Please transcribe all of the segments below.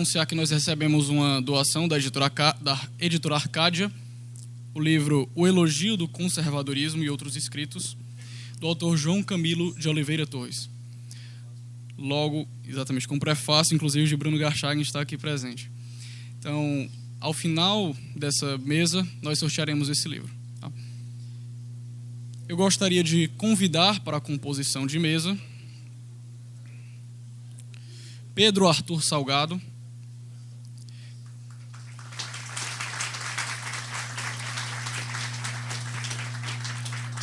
anunciar que nós recebemos uma doação da editora Arcádia, o livro O Elogio do Conservadorismo e Outros Escritos, do autor João Camilo de Oliveira Torres. Logo, exatamente com prefácio, inclusive, de Bruno Garchagen está aqui presente. Então, ao final dessa mesa, nós sortearemos esse livro. Tá? Eu gostaria de convidar para a composição de mesa Pedro Arthur Salgado,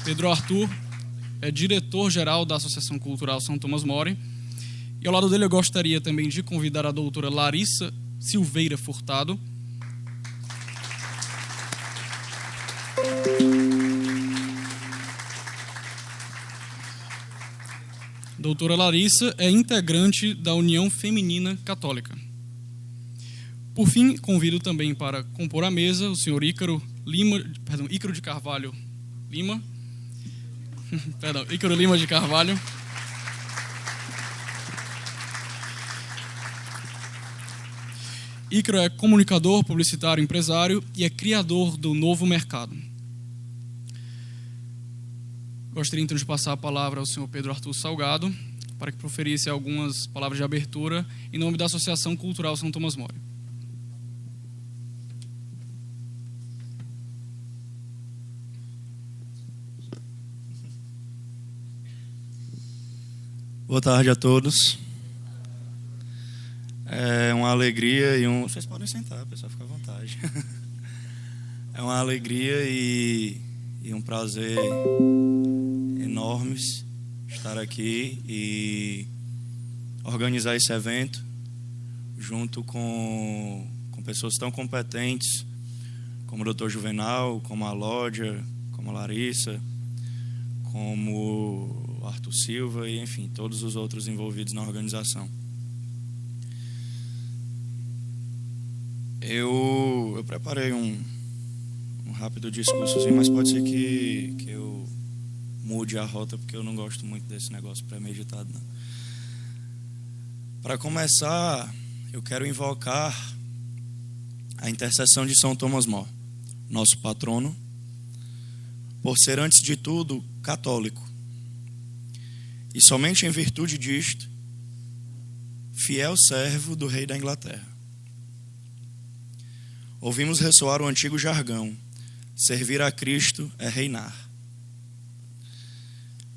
Pedro Arthur é diretor-geral da Associação Cultural São Tomás More. E ao lado dele eu gostaria também de convidar a doutora Larissa Silveira Furtado. Doutora Larissa é integrante da União Feminina Católica. Por fim, convido também para compor a mesa o senhor Ícaro de Carvalho Lima. Ícaro Lima de Carvalho. Ícaro é comunicador, publicitário, empresário e é criador do Novo Mercado. Gostaria então de passar a palavra ao senhor Pedro Arthur Salgado para que proferisse algumas palavras de abertura em nome da Associação Cultural São Tomás More. Boa tarde a todos. É uma alegria e Vocês podem sentar, pessoal, fica à vontade. É uma alegria e um prazer enormes estar aqui e organizar esse evento junto com pessoas tão competentes como o Dr. Juvenal, como a Lódia, como a Larissa, como o Arthur Silva e, enfim, todos os outros envolvidos na organização. Eu preparei um rápido discursozinho, mas pode ser que eu mude a rota, porque eu não gosto muito desse negócio premeditado, não. Para começar, eu quero invocar a intercessão de São Tomás More, nosso patrono, por ser, antes de tudo, católico. E somente em virtude disto, fiel servo do rei da Inglaterra. Ouvimos ressoar o antigo jargão: servir a Cristo é reinar.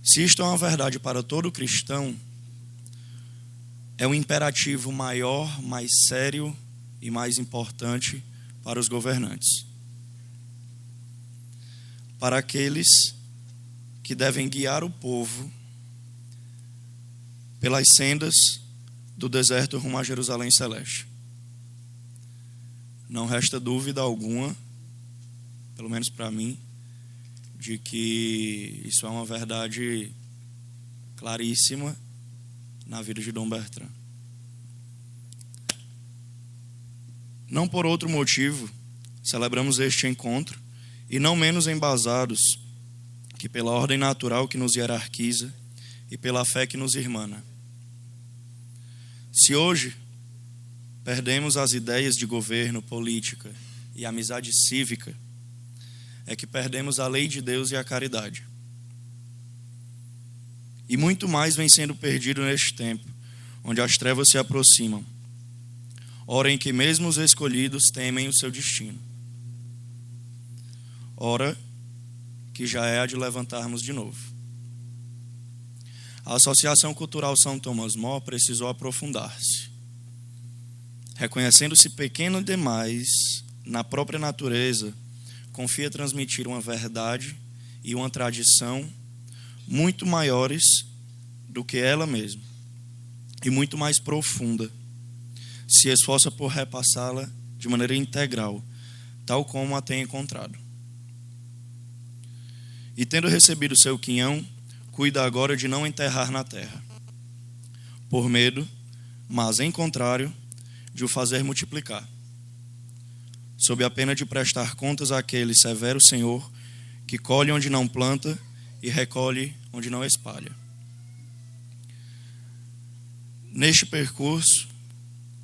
Se isto é uma verdade para todo cristão, é um imperativo maior, mais sério e mais importante para os governantes. Para aqueles que devem guiar o povo pelas sendas do deserto rumo a Jerusalém Celeste. Não resta dúvida alguma, pelo menos para mim, de que isso é uma verdade claríssima na vida de Dom Bertrand. Não por outro motivo celebramos este encontro, e não menos embasados que pela ordem natural que nos hierarquiza e pela fé que nos irmana. Se hoje perdemos as ideias de governo, política e amizade cívica, é que perdemos a lei de Deus e a caridade. E muito mais vem sendo perdido neste tempo, onde as trevas se aproximam, hora em que mesmo os escolhidos temem o seu destino, hora que já é a de levantarmos de novo. A Associação Cultural São Tomás More precisou aprofundar-se, reconhecendo-se pequeno demais na própria natureza, confia transmitir uma verdade e uma tradição muito maiores do que ela mesma e muito mais profunda. Se esforça por repassá-la de maneira integral, tal como a tem encontrado. E tendo recebido seu quinhão, cuida agora de não enterrar na terra, por medo, mas em contrário, de o fazer multiplicar, sob a pena de prestar contas àquele severo Senhor que colhe onde não planta e recolhe onde não espalha. Neste percurso,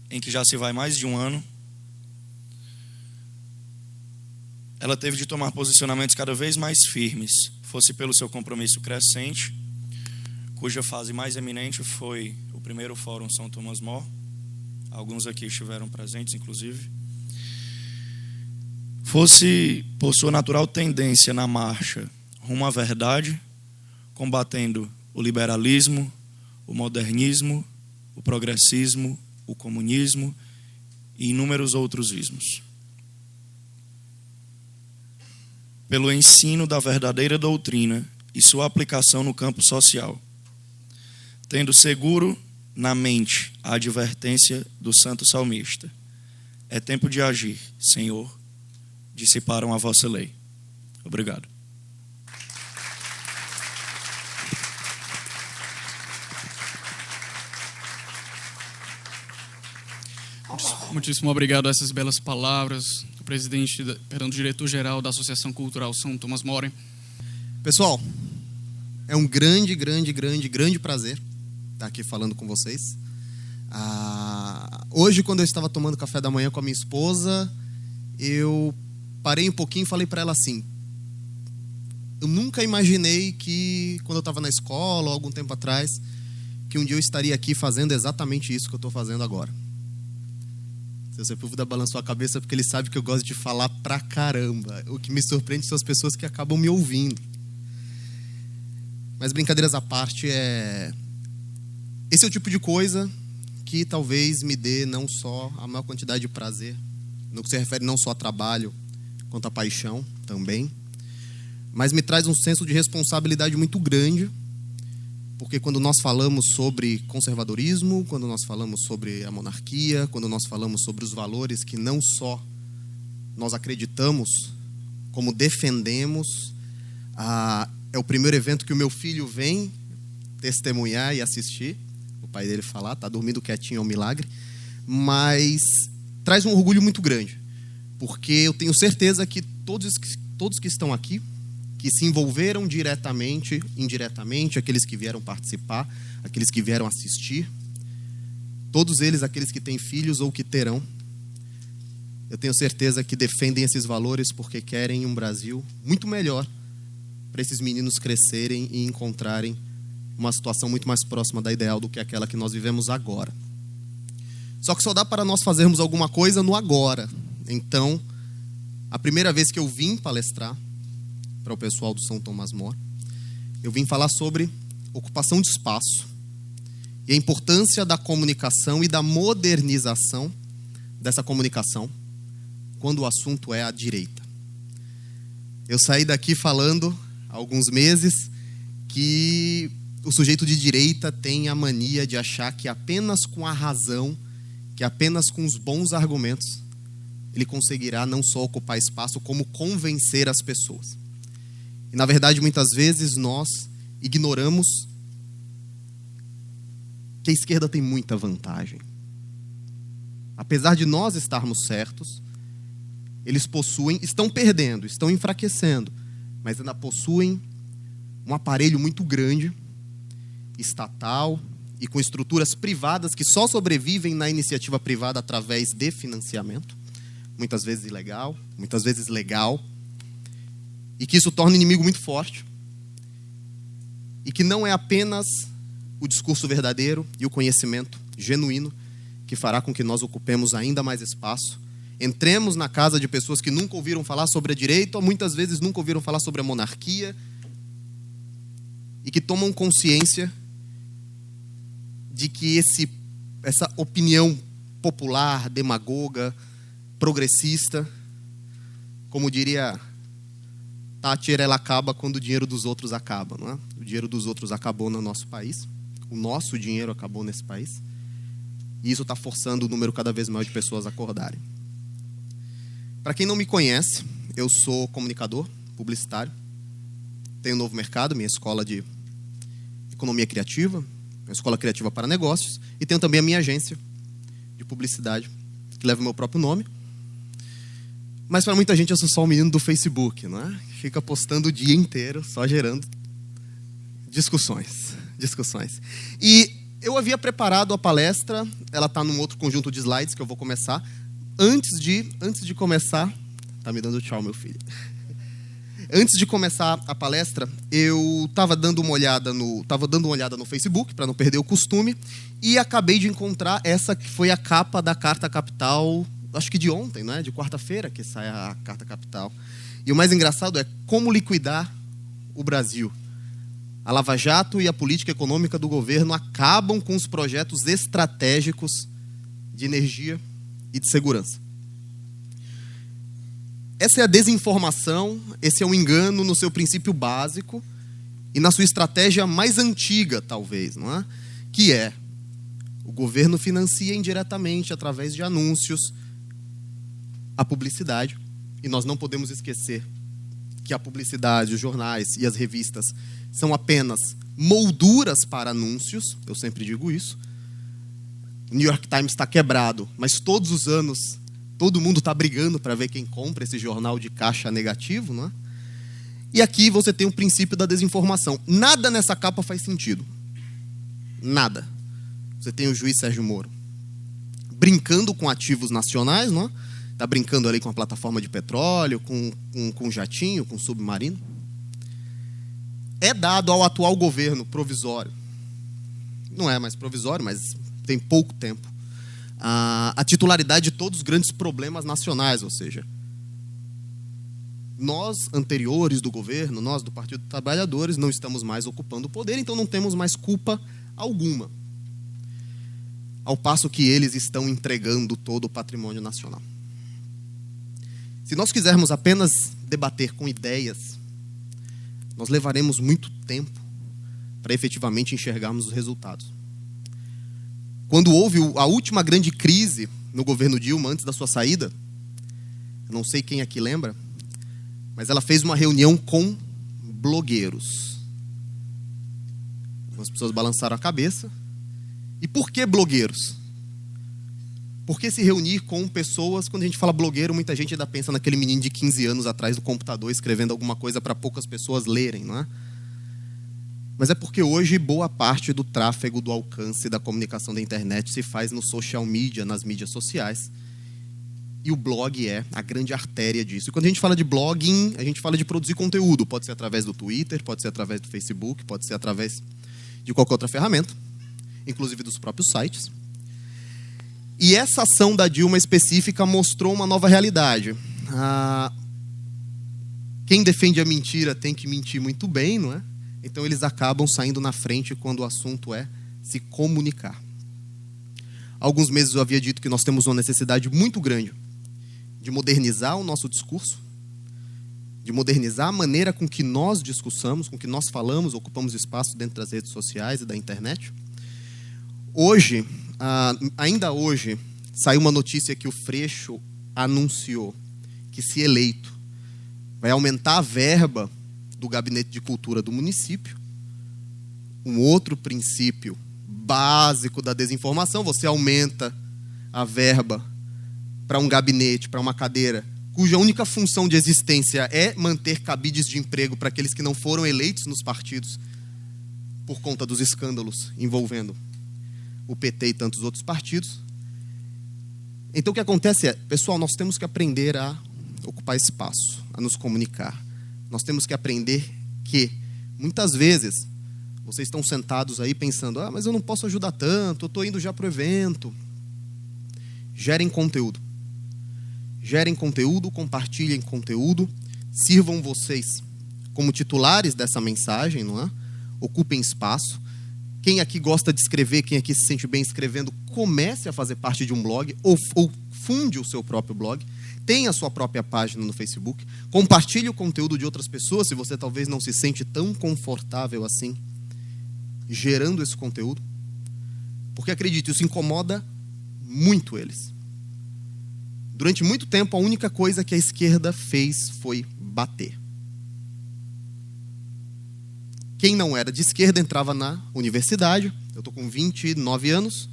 em que já se vai mais de um ano, ela teve de tomar posicionamentos cada vez mais firmes, fosse pelo seu compromisso crescente, cuja fase mais eminente foi o primeiro Fórum São Thomas More. Alguns aqui estiveram presentes, inclusive. Fosse por sua natural tendência na marcha rumo à verdade, combatendo o liberalismo, o modernismo, o progressismo, o comunismo e inúmeros outros ismos. Pelo ensino da verdadeira doutrina e sua aplicação no campo social, tendo seguro na mente a advertência do santo salmista: é tempo de agir, Senhor, dissiparam a vossa lei. Obrigado. Muitíssimo obrigado a essas belas palavras do diretor-geral da Associação Cultural São Thomas More. Pessoal, é um grande prazer estar aqui falando com vocês. Hoje, quando eu estava tomando café da manhã com a minha esposa, eu parei um pouquinho e falei para ela assim: eu nunca imaginei que, quando eu estava na escola, algum tempo atrás, que um dia eu estaria aqui fazendo exatamente isso que eu estou fazendo agora. Seu Sepúlveda balançou a cabeça porque ele sabe que eu gosto de falar pra caramba. O que me surpreende são as pessoas que acabam me ouvindo. Mas brincadeiras à parte, esse é o tipo de coisa que talvez me dê não só a maior quantidade de prazer, no que se refere não só a trabalho, quanto a paixão também, mas me traz um senso de responsabilidade muito grande, porque quando nós falamos sobre conservadorismo, quando nós falamos sobre a monarquia, quando nós falamos sobre os valores que não só nós acreditamos, como defendemos, é o primeiro evento que o meu filho vem testemunhar e assistir, o pai dele falar, está dormindo quietinho, é um milagre, mas traz um orgulho muito grande, porque eu tenho certeza que todos que estão aqui, que se envolveram diretamente, indiretamente, aqueles que vieram participar, aqueles que vieram assistir, todos eles, aqueles que têm filhos ou que terão, eu tenho certeza que defendem esses valores porque querem um Brasil muito melhor para esses meninos crescerem e encontrarem uma situação muito mais próxima da ideal do que aquela que nós vivemos agora. Só que só dá para nós fazermos alguma coisa no agora. Então, a primeira vez que eu vim palestrar para o pessoal do São Thomas More, eu vim falar sobre ocupação de espaço e a importância da comunicação e da modernização dessa comunicação quando o assunto é a direita. Eu saí daqui falando há alguns meses que o sujeito de direita tem a mania de achar que apenas com a razão, que apenas com os bons argumentos, ele conseguirá não só ocupar espaço, como convencer as pessoas. E, na verdade, muitas vezes nós ignoramos que a esquerda tem muita vantagem. Apesar de nós estarmos certos, eles estão perdendo, estão enfraquecendo, mas ainda possuem um aparelho muito grande, estatal e com estruturas privadas que só sobrevivem na iniciativa privada através de financiamento, muitas vezes ilegal, muitas vezes legal, e que isso torna o inimigo muito forte, e que não é apenas o discurso verdadeiro e o conhecimento genuíno que fará com que nós ocupemos ainda mais espaço, entremos na casa de pessoas que nunca ouviram falar sobre a direita, ou muitas vezes nunca ouviram falar sobre a monarquia, e que tomam consciência de que essa opinião popular, demagoga, progressista, como diria Thatcher, ela acaba quando o dinheiro dos outros acaba, não é? O dinheiro dos outros acabou no nosso país, o nosso dinheiro acabou nesse país, e isso está forçando o número cada vez maior de pessoas a acordarem. Para quem não me conhece, eu sou comunicador, publicitário, tenho um Novo Mercado, minha escola de economia criativa, minha escola criativa para negócios, e tenho também a minha agência de publicidade, que leva o meu próprio nome. Mas para muita gente eu sou só um menino do Facebook, não é? Fica postando o dia inteiro, só gerando discussões. E eu havia preparado a palestra, ela está num outro conjunto de slides que eu vou começar. Antes de começar... Tá me dando tchau, meu filho. Antes de começar a palestra, eu estava dando uma olhada no Facebook, para não perder o costume, e acabei de encontrar essa que foi a capa da Carta Capital, acho que de ontem, né? De quarta-feira que sai a Carta Capital. E o mais engraçado é como liquidar o Brasil. A Lava Jato e a política econômica do governo acabam com os projetos estratégicos de energia e de segurança. Essa é a desinformação, esse é o engano no seu princípio básico e na sua estratégia mais antiga, talvez, não é? Que é, o governo financia indiretamente, através de anúncios, a publicidade. E nós não podemos esquecer que a publicidade, os jornais e as revistas são apenas molduras para anúncios, eu sempre digo isso. O New York Times está quebrado, mas todos os anos todo mundo está brigando para ver quem compra esse jornal de caixa negativo, não é? E aqui você tem o princípio da desinformação. Nada nessa capa faz sentido. Nada. Você tem o juiz Sérgio Moro brincando com ativos nacionais, não é? Está brincando ali com a plataforma de petróleo, com jatinho, com submarino. É dado ao atual governo provisório. Não é mais provisório, mas tem pouco tempo. A titularidade de todos os grandes problemas nacionais, ou seja, nós, anteriores do governo, nós do Partido dos Trabalhadores, não estamos mais ocupando o poder, então não temos mais culpa alguma. Ao passo que eles estão entregando todo o patrimônio nacional. Se nós quisermos apenas debater com ideias, nós levaremos muito tempo para efetivamente enxergarmos os resultados. Quando houve a última grande crise no governo Dilma, antes da sua saída, não sei quem aqui lembra, mas ela fez uma reunião com blogueiros. Algumas pessoas balançaram a cabeça. E por que blogueiros? Por que se reunir com pessoas? Quando a gente fala blogueiro, muita gente ainda pensa naquele menino de 15 anos atrás do computador escrevendo alguma coisa para poucas pessoas lerem, não é? Mas é porque hoje boa parte do tráfego, do alcance da comunicação da internet se faz no social media, nas mídias sociais. E o blog é a grande artéria disso. E quando a gente fala de blogging, a gente fala de produzir conteúdo. Pode ser através do Twitter, pode ser através do Facebook, pode ser através de qualquer outra ferramenta, inclusive dos próprios sites. E essa ação da Dilma específica mostrou uma nova realidade. Quem defende a mentira tem que mentir muito bem, não é? Então eles acabam saindo na frente quando o assunto é se comunicar. Há alguns meses eu havia dito que nós temos uma necessidade muito grande de modernizar o nosso discurso, de modernizar a maneira com que nós discursamos, com que nós falamos, ocupamos espaço dentro das redes sociais e da internet. Hoje, ainda hoje, saiu uma notícia que o Freixo anunciou que, se eleito, vai aumentar a verba do Gabinete de Cultura do município. Um outro princípio básico da desinformação: você aumenta a verba para um gabinete, para uma cadeira, cuja única função de existência é manter cabides de emprego para aqueles que não foram eleitos nos partidos por conta dos escândalos envolvendo o PT e tantos outros partidos. Então o que acontece é, pessoal, nós temos que aprender a ocupar espaço, a nos comunicar. Nós temos que aprender que, muitas vezes, vocês estão sentados aí pensando: mas eu não posso ajudar tanto, eu estou indo já para o evento. Gerem conteúdo. Gerem conteúdo, compartilhem conteúdo, sirvam vocês como titulares dessa mensagem, não é? Ocupem espaço. Quem aqui gosta de escrever, quem aqui se sente bem escrevendo, comece a fazer parte de um blog ou funde o seu próprio blog. Tenha a sua própria página no Facebook. Compartilhe o conteúdo de outras pessoas, se você talvez não se sente tão confortável assim, gerando esse conteúdo. Porque, acredite, isso incomoda muito eles. Durante muito tempo, a única coisa que a esquerda fez foi bater. Quem não era de esquerda entrava na universidade. Eu estou com 29 anos.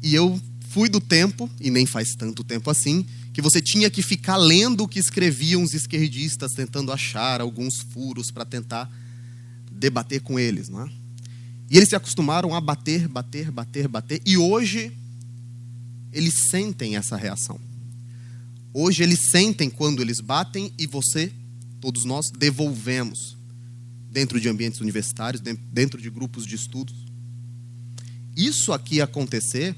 E eu fui do tempo, e nem faz tanto tempo assim, que você tinha que ficar lendo o que escreviam os esquerdistas, tentando achar alguns furos para tentar debater com eles, não é? E eles se acostumaram a bater, e hoje eles sentem essa reação. Hoje eles sentem quando eles batem e você, todos nós, devolvemos dentro de ambientes universitários, dentro de grupos de estudos. Isso aqui acontecer,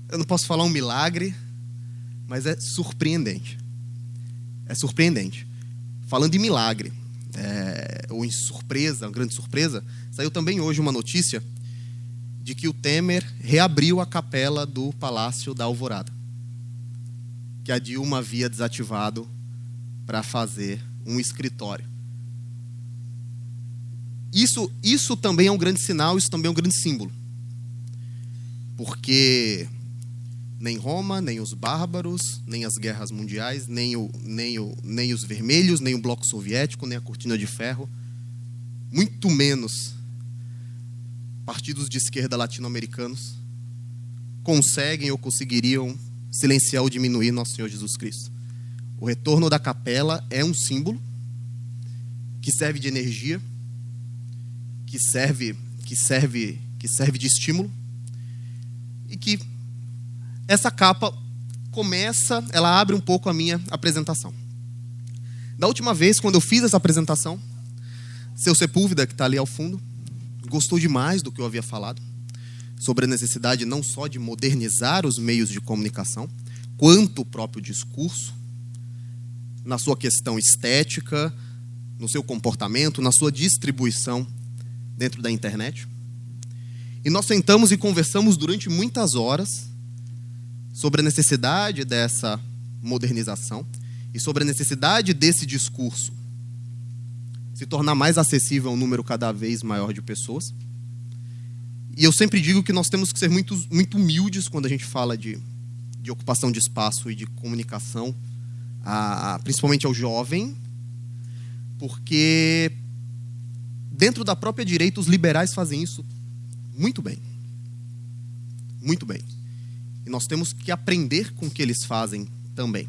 eu não posso falar um milagre, mas é surpreendente. É surpreendente. Falando em milagre, ou em surpresa, uma grande surpresa, saiu também hoje uma notícia de que o Temer reabriu a capela do Palácio da Alvorada, que a Dilma havia desativado para fazer um escritório. Isso também é um grande sinal, isso também é um grande símbolo. Porque nem Roma, nem os bárbaros, nem as guerras mundiais, nem os vermelhos, nem o bloco soviético, nem a cortina de ferro, muito menos partidos de esquerda latino-americanos conseguem ou conseguiriam silenciar ou diminuir nosso Senhor Jesus Cristo. O retorno da capela é um símbolo que serve de energia, que serve de estímulo, e que essa capa ela abre um pouco a minha apresentação. Da última vez, quando eu fiz essa apresentação, seu Sepúlveda, que está ali ao fundo, gostou demais do que eu havia falado, sobre a necessidade não só de modernizar os meios de comunicação, quanto o próprio discurso, na sua questão estética, no seu comportamento, na sua distribuição dentro da internet. E nós sentamos e conversamos durante muitas horas sobre a necessidade dessa modernização e sobre a necessidade desse discurso se tornar mais acessível a um número cada vez maior de pessoas. E eu sempre digo que nós temos que ser muito, muito humildes quando a gente fala de ocupação de espaço e de comunicação, principalmente ao jovem, porque dentro da própria direita os liberais fazem isso muito bem. Muito bem. E nós temos que aprender com o que eles fazem também.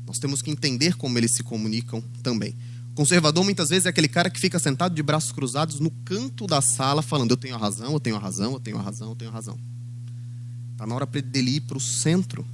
Nós temos que entender como eles se comunicam também. O conservador muitas vezes é aquele cara que fica sentado de braços cruzados no canto da sala falando: eu tenho a razão, eu tenho a razão, eu tenho a razão, eu tenho a razão. Está na hora dele ir para o centro